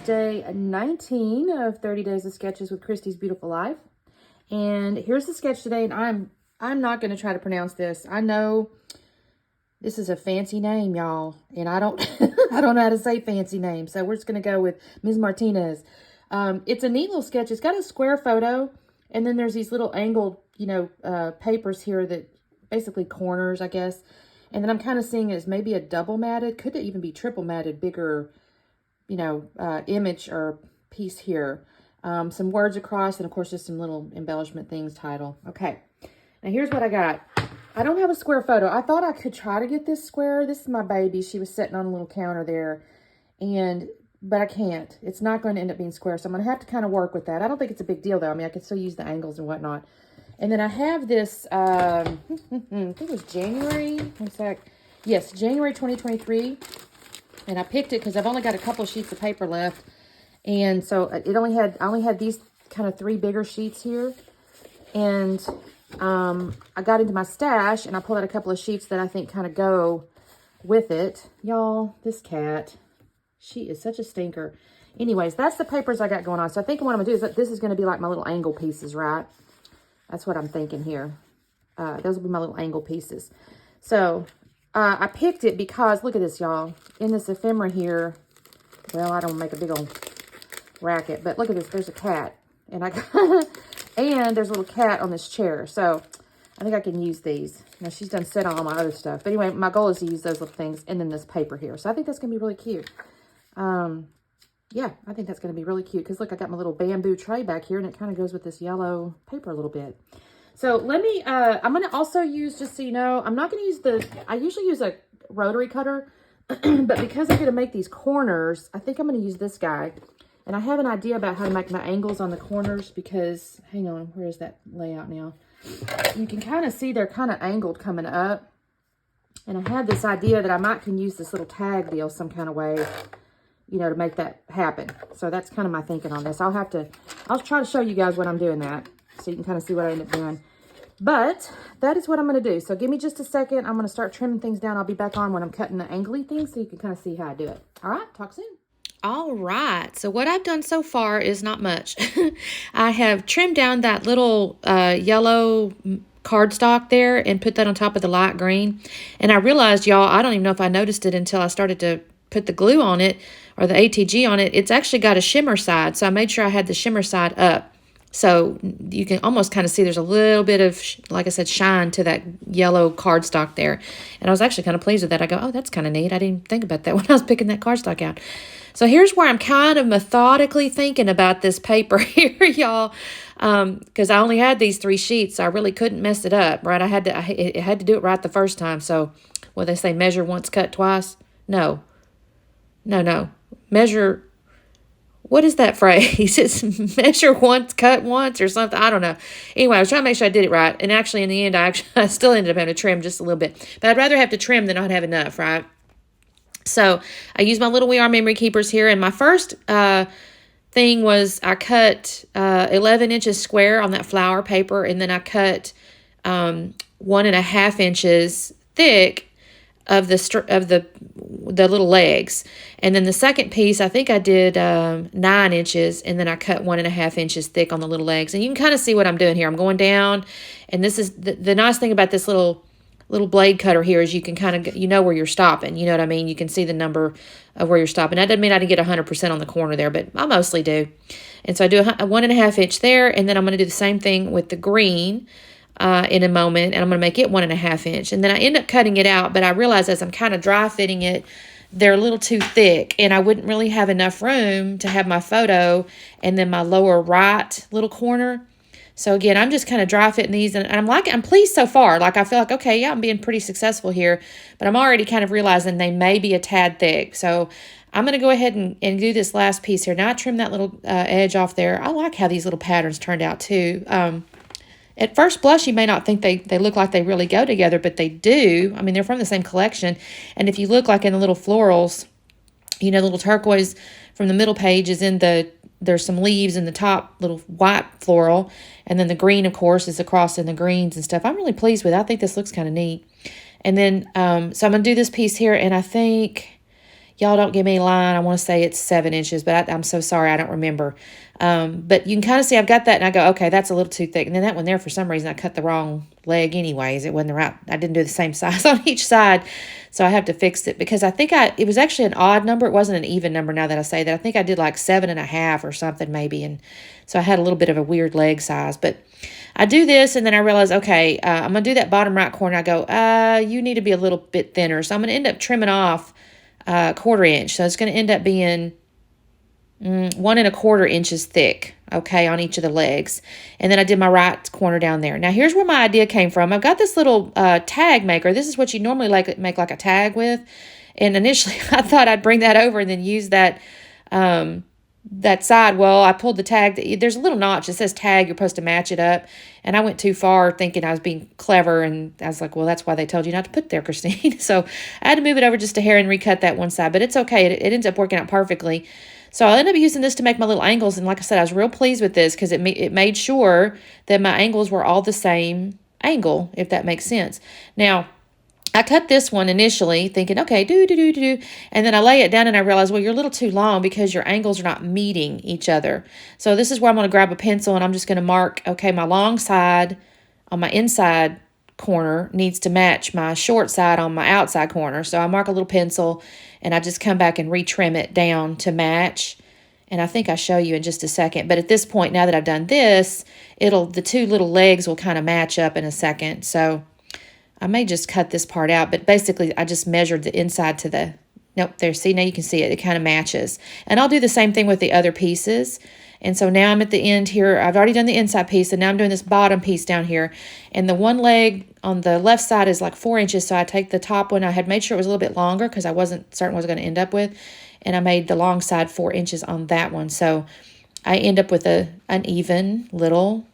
day 19 of 30 Days of Sketches with Christy's Beautiful Life. And here's the sketch today, and I'm not going to try to pronounce this. I know this is a fancy name, y'all, and I don't I don't know how to say fancy names, so we're just going to go with Ms. Martinez. It's a neat little sketch. It's got a square photo, and then there's these little angled, papers here that basically corners, I guess. And then I'm kind of seeing it as maybe a double matted, could it even be triple matted, bigger, image or piece here. Some words across, and of course just some little embellishment things, title. Okay, now here's what I got. I don't have a square photo. I thought I could try to get this square. This is my baby. She was sitting on a little counter there, but I can't. It's not going to end up being square, so I'm going to have to kind of work with that. I don't think it's a big deal, though. I mean, I can still use the angles and whatnot. And then I have this, I think it was January, one sec. Yes, January 2023. And I picked it because I've only got a couple sheets of paper left. And so I only had these kind of 3 bigger sheets here. And I got into my stash and I pulled out a couple of sheets that I think kind of go with it. Y'all, this cat, she is such a stinker. Anyways, that's the papers I got going on. So I think what I'm going to do is that this is going to be like my little angle pieces, right? That's what I'm thinking here. Those will be my little angle pieces. So I picked it because, look at this, y'all. In this ephemera here, well, I don't make a big old racket, but look at this. There's a cat. And and there's a little cat on this chair. So I think I can use these. Now, she's done set on all my other stuff. But anyway, my goal is to use those little things and then this paper here. So I think that's going to be really cute. Yeah, I think that's going to be really cute. Because, look, I got my little bamboo tray back here. And it kind of goes with this yellow paper a little bit. So, let me, I'm going to also use, just so you know, I'm not going to use I usually use a rotary cutter. But because I'm going to make these corners, I think I'm going to use this guy. And I have an idea about how to make my angles on the corners. Because, hang on, where is that layout now? You can kind of see they're kind of angled coming up. And I had this idea that I might can use this little tag deal some kind of way, to make that happen. So that's kind of my thinking on this. I'll try to show you guys when I'm doing that, so you can kind of see what I end up doing. But that is what I'm going to do. So give me just a second. I'm going to start trimming things down. I'll be back on when I'm cutting the angly things, so you can kind of see how I do it. All right, talk soon. All right, so what I've done so far is not much. I have trimmed down that little yellow cardstock there and put that on top of the light green. And I realized, y'all, I don't even know if I noticed it until I started to put the glue on it or the ATG on it. It's actually got a shimmer side, so I made sure I had the shimmer side up. So you can almost kind of see there's a little bit of, like I said, shine to that yellow cardstock there. And I was actually kind of pleased with that. I go, oh, that's kind of neat. I didn't think about that when I was picking that cardstock out. So here's where I'm kind of methodically thinking about this paper here, y'all, because I only had these 3 sheets, so I really couldn't mess it up, right? I had to do it right the first time. So, what they say, measure once, cut twice? No. Measure, what is that phrase? It's measure once, cut once, or something. I don't know. Anyway, I was trying to make sure I did it right, and actually, in the end, I still ended up having to trim just a little bit. But I'd rather have to trim than not have enough, right? So I use my little We Are Memory Keepers here. And my first thing was I cut 11 inches square on that flower paper. And then I cut 1.5 inches thick of the little legs. And then the second piece, I think I did 9 inches. And then I cut 1.5 inches thick on the little legs. And you can kind of see what I'm doing here. I'm going down. And this is the nice thing about this little blade cutter here is you can kind of, where you're stopping. You know what I mean? You can see the number of where you're stopping. That doesn't mean I didn't get 100% on the corner there, but I mostly do. And so I do a 1.5 inch there, and then I'm going to do the same thing with the green in a moment, and I'm going to make it 1.5 inch. And then I end up cutting it out, but I realize as I'm kind of dry fitting it, they're a little too thick, and I wouldn't really have enough room to have my photo and then my lower right little corner. So again, I'm just kind of dry fitting these, and I'm pleased so far. Like, I feel like, okay, yeah, I'm being pretty successful here, but I'm already kind of realizing they may be a tad thick. So I'm going to go ahead and do this last piece here. Now I trim that little edge off there. I like how these little patterns turned out too. At first blush, you may not think they look like they really go together, but they do. I mean, they're from the same collection. And if you look like in the little florals, the little turquoise from the middle page is there's some leaves in the top little white floral. And then the green, of course, is across in the greens and stuff. I'm really pleased with it. I think this looks kind of neat. And then, so I'm going to do this piece here. And I think, Y'all don't give me a line. I want to say it's 7 inches, but I'm so sorry. I don't remember. But you can kind of see I've got that, and I go, okay, that's a little too thick. And then that one there, for some reason, I cut the wrong leg anyways. It wasn't the right, I didn't do the same size on each side. So I have to fix it because I think it was actually an odd number. It wasn't an even number now that I say that. I think I did like 7.5 or something maybe. And so I had a little bit of a weird leg size. But I do this, and then I realize, okay, I'm going to do that bottom right corner. I go, you need to be a little bit thinner. So I'm going to end up trimming off 1/4 inch. So it's going to end up being 1 1/4 inches thick, okay, on each of the legs. And then I did my right corner down there. Now, here's where my idea came from. I've got this little tag maker. This is what you normally make like a tag with. And initially, I thought I'd bring that over and then use that that side. Well, I pulled the tag. There's a little notch that says tag. You're supposed to match it up. And I went too far thinking I was being clever. And I was like, well, that's why they told you not to put there, Christine. So I had to move it over just a hair and recut that one side. But it's okay. It ends up working out perfectly. So I ended up using this to make my little angles. And like I said, I was real pleased with this because it made sure that my angles were all the same angle, if that makes sense. Now, I cut this one initially thinking, okay, and then I lay it down and I realized, well, you're a little too long because your angles are not meeting each other. So this is where I'm going to grab a pencil and I'm just going to mark, okay, my long side on my inside corner needs to match my short side on my outside corner. So I mark a little pencil and I just come back and retrim it down to match. And I think I'll show you in just a second. But at this point, now that I've done this, the two little legs will kind of match up in a second. So I may just cut this part out, but basically I just measured the inside to the, nope, there, see, now you can see it. It kind of matches. And I'll do the same thing with the other pieces. And so now I'm at the end here. I've already done the inside piece, and now I'm doing this bottom piece down here. And the one leg on the left side is like 4 inches, so I take the top one. I had made sure it was a little bit longer because I wasn't certain what I was going to end up with. And I made the long side 4 inches on that one. So I end up with an even little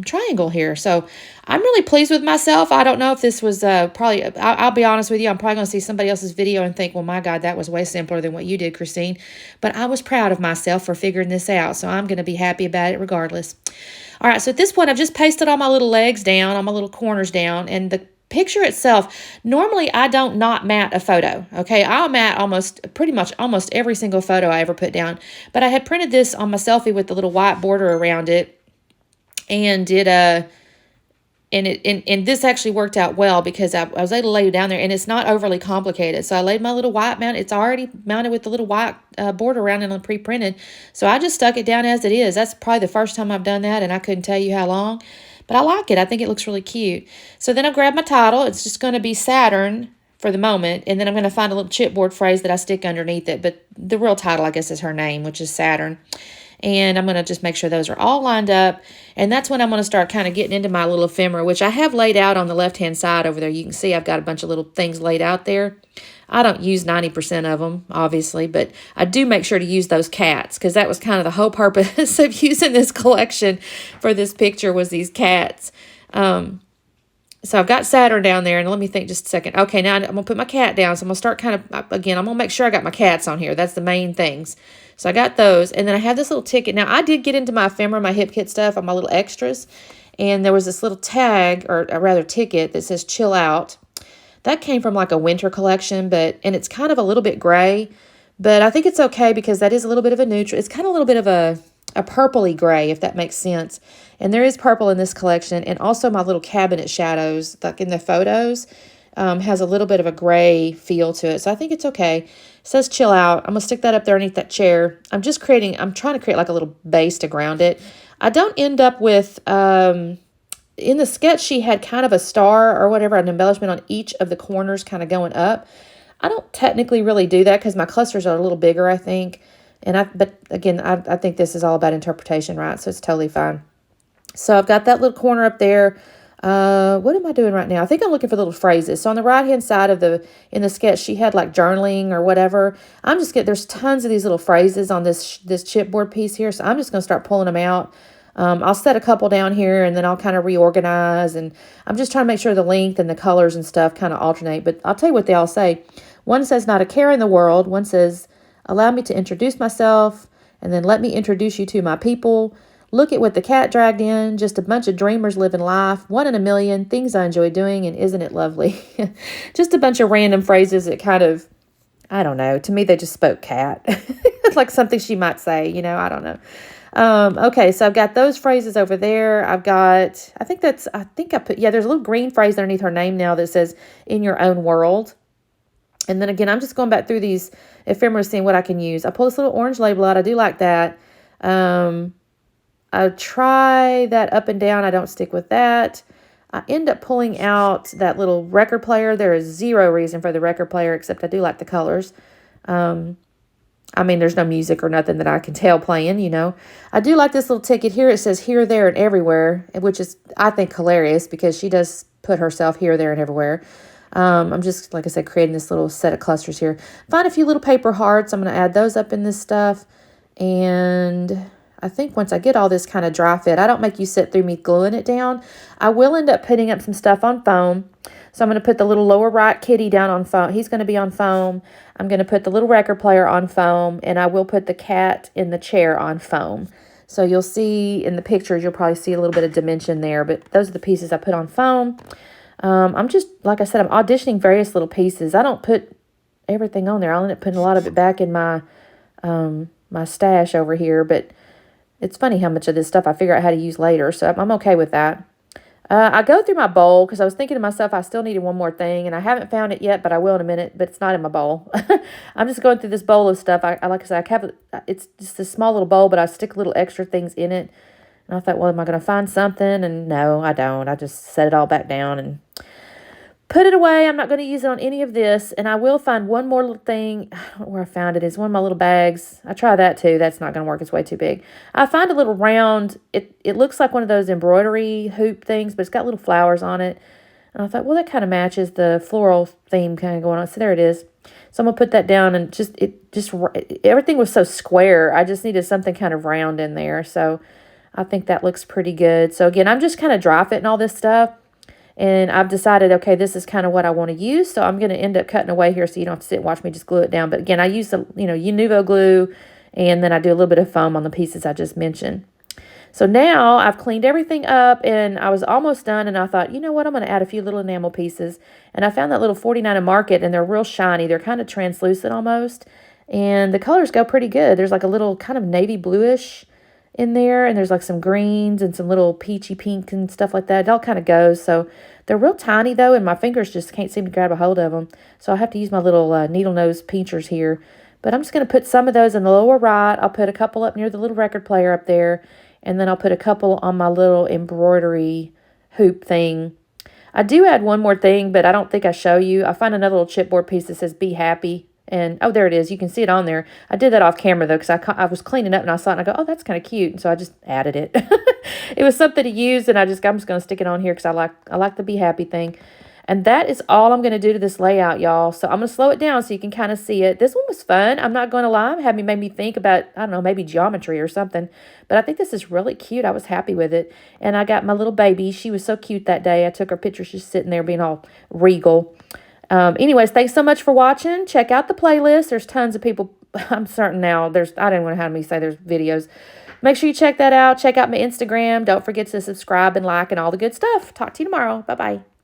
triangle here. So I'm really pleased with myself. I don't know if this was probably, I'll be honest with you, I'm probably going to see somebody else's video and think, well, my God, that was way simpler than what you did, Christine. But I was proud of myself for figuring this out. So I'm going to be happy about it regardless. All right. So at this point, I've just pasted all my little legs down, all my little corners down, and the picture itself, normally I don't not mat a photo. Okay. I'll mat pretty much almost every single photo I ever put down. But I had printed this on my selfie with the little white border around it. And this actually worked out well because I was able to lay it down there, and it's not overly complicated. So I laid my little white mount. It's already mounted with the little white border around it and pre-printed. So I just stuck it down as it is. That's probably the first time I've done that, and I couldn't tell you how long. But I like it. I think it looks really cute. So then I grabbed my title. It's just going to be Saturn for the moment, and then I'm going to find a little chipboard phrase that I stick underneath it. But the real title, I guess, is her name, which is Saturn. And I'm going to just make sure those are all lined up. And that's when I'm going to start kind of getting into my little ephemera, which I have laid out on the left-hand side over there. You can see I've got a bunch of little things laid out there. I don't use 90% of them, obviously, but I do make sure to use those cats because that was kind of the whole purpose of using this collection for this picture was these cats. So I've got Saturn down there, and let me think just a second. Okay, now I'm going to put my cat down, so I'm going to start kind of, again, I'm going to make sure I got my cats on here. That's the main things. So I got those, and then I have this little ticket. Now, I did get into my ephemera, my hip kit stuff on my little extras, and there was this little tag, or rather ticket, that says Chill Out. That came from like a winter collection, and it's kind of a little bit gray, but I think it's okay because that is a little bit of a neutral. It's kind of a little bit of a purpley gray, if that makes sense. And there is purple in this collection, and also my little cabinet shadows, like in the photos, has a little bit of a gray feel to it. So I think it's okay. It says Chill Out. I'm going to stick that up there underneath that chair. I'm trying to create like a little base to ground it. I don't end up with, in the sketch, she had kind of a star or whatever, an embellishment on each of the corners kind of going up. I don't technically really do that because my clusters are a little bigger, I think. But again, I think this is all about interpretation, right? So it's totally fine. So I've got that little corner up there. What am I doing right now? I think I'm looking for little phrases. So on the right-hand side in the sketch, she had like journaling or whatever. There's tons of these little phrases on this chipboard piece here. So I'm just going to start pulling them out. I'll set a couple down here, and then I'll kind of reorganize. And I'm just trying to make sure the length and the colors and stuff kind of alternate. But I'll tell you what they all say. One says, not a care in the world. One says, allow me to introduce myself. And then let me introduce you to my people. Look at what the cat dragged in. Just a bunch of dreamers living life. 1 in a million. Things I enjoy doing. And isn't it lovely? Just a bunch of random phrases that kind of I don't know. To me, they just spoke cat. Like something she might say, you know, I don't know. Okay, so I've got those phrases over there. I've got, I think I put, yeah, there's a little green phrase underneath her name now that says, in your own world. And then again, I'm just going back through these ephemera, seeing what I can use. I pull this little orange label out. I do like that. I try that up and down. I don't stick with that. I end up pulling out that little record player. There is zero reason for the record player, except I do like the colors. I mean, there's no music or nothing that I can tell playing, you know. I do like this little ticket here. It says here, there, and everywhere, which is, I think, hilarious because she does put herself here, there, and everywhere. I'm just, like I said, creating this little set of clusters here. Find a few little paper hearts. I'm going to add those up in this stuff. And I think once I get all this kind of dry fit, I don't make you sit through me gluing it down. I will end up putting up some stuff on foam. So I'm going to put the little lower right kitty down on foam. He's going to be on foam. I'm going to put the little record player on foam. And I will put the cat in the chair on foam. So you'll see in the pictures, you'll probably see a little bit of dimension there. But those are the pieces I put on foam. I'm just, like I said, I'm auditioning various little pieces. I don't put everything on there. I'll end up putting a lot of it back in my my stash over here. But it's funny how much of this stuff I figure out how to use later. So I'm okay with that. I go through my bowl because I was thinking to myself I still needed one more thing. And I haven't found it yet, but I will in a minute. But it's not in my bowl. I'm just going through this bowl of stuff. I like I said, it's just a small little bowl, but I stick little extra things in it. And I thought, well, am I going to find something? And no, I don't. I just set it all back down and put it away. I'm not going to use it on any of this. And I will find one more little thing. I don't know where I found it. It's one of my little bags. I try that too. That's not going to work. It's way too big. I find a little round. It looks like one of those embroidery hoop things, but it's got little flowers on it. And I thought, well, that kind of matches the floral theme kind of going on. So there it is. So I'm going to put that down and everything was so square. I just needed something kind of round in there. So I think that looks pretty good. So again, I'm just kind of dry fitting all this stuff. And I've decided, okay, this is kind of what I want to use. So I'm going to end up cutting away here so you don't have to sit and watch me just glue it down. But again, I use the, Nuvo glue. And then I do a little bit of foam on the pieces I just mentioned. So now I've cleaned everything up and I was almost done. And I thought, you know what, I'm going to add a few little enamel pieces. And I found that little 49 at Market and they're real shiny. They're kind of translucent almost. And the colors go pretty good. There's like a little kind of navy bluish in there, and there's like some greens and some little peachy pink and stuff like that. It all kind of goes. So they're real tiny though, and my fingers just can't seem to grab a hold of them. So I have to use my little needle nose pinchers here. But I'm just going to put some of those in the lower right. I'll put a couple up near the little record player up there, and then I'll put a couple on my little embroidery hoop thing. I do add one more thing, but I don't think I show you. I find another little chipboard piece that says "Be Happy." And, oh, there it is. You can see it on there. I did that off camera, though, because I was cleaning up and I saw it and I go, oh, that's kind of cute. And so I just added it. It was something to use, and I'm just going to stick it on here because I like the Be Happy thing. And that is all I'm going to do to this layout, y'all. So I'm going to slow it down so you can kind of see it. This one was fun. I'm not going to lie. It made me think about, I don't know, maybe geometry or something. But I think this is really cute. I was happy with it. And I got my little baby. She was so cute that day. I took her picture. She's sitting there being all regal. Anyways, thanks so much for watching. Check out the playlist. There's tons of people. I'm certain now. I didn't want to have me say there's videos. Make sure you check that out. Check out my Instagram. Don't forget to subscribe and like and all the good stuff. Talk to you tomorrow. Bye-bye.